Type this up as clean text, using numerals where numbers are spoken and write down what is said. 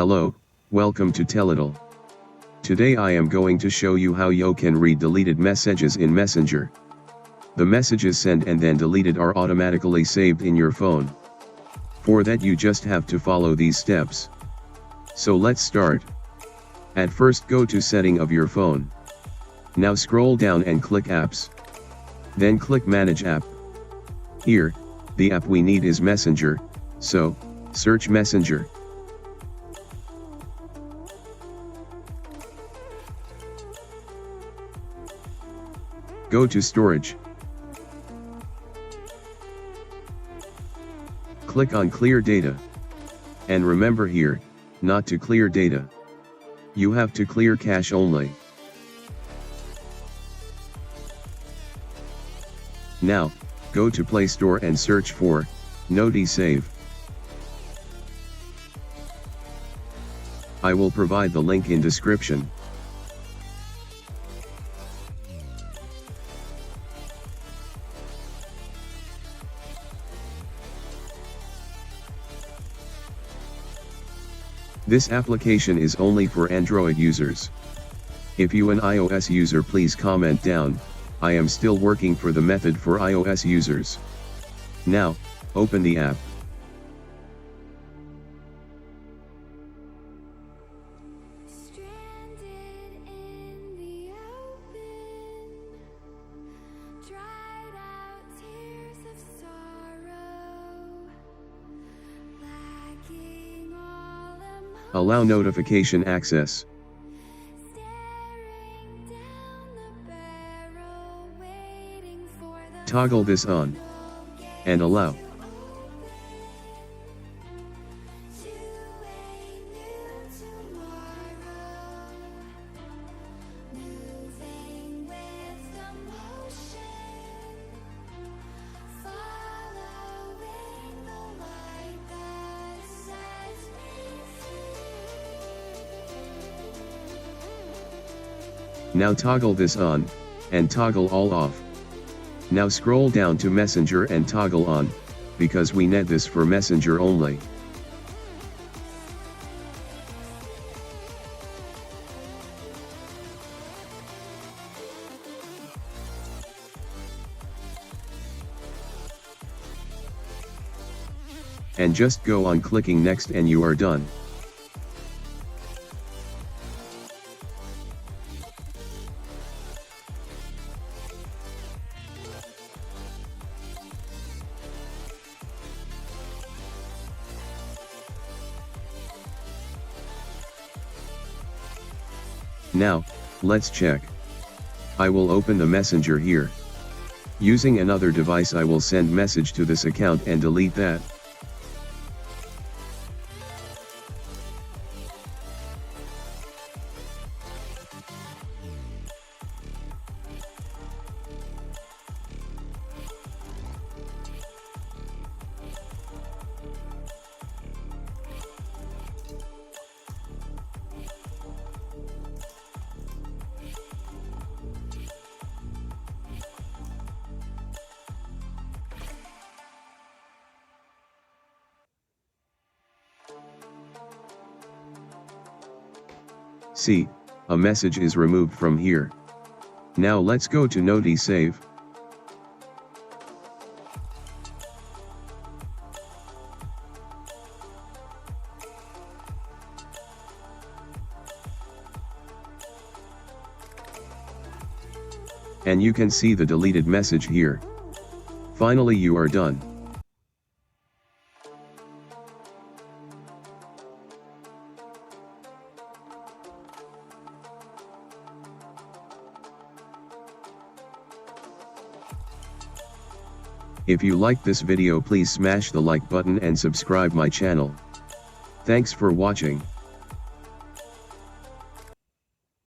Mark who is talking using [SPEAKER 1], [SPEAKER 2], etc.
[SPEAKER 1] Hello, welcome to Teledal. Today I am going to show you how you can read deleted messages in Messenger. The messages sent and then deleted are automatically saved in your phone. For that you just have to follow these steps. So let's start. At first go to setting of your phone. Now scroll down and click apps. Then click manage app. Here, the app we need is Messenger, so, search Messenger. Go to storage. Click on clear data. And remember here, not to clear data. You have to clear cache only. Now, go to Play Store and search for NotiSave. I will provide the link in description. This application is only for Android users. If you an iOS user, please comment down. I am still working for the method for iOS users. Now, open the app. Allow notification access. Toggle this on. And allow. Now toggle this on, and toggle all off. Now scroll down to Messenger and toggle on, because we need this for Messenger only. And just go on clicking next and you are done. Now, let's check. I will open the Messenger here. Using another device I will send message to this account and delete that. See, a message is removed from here. Now let's go to NotiSave. And you can see the deleted message here. Finally you are done. If you like this video, please smash the like button and subscribe my channel. Thanks for watching.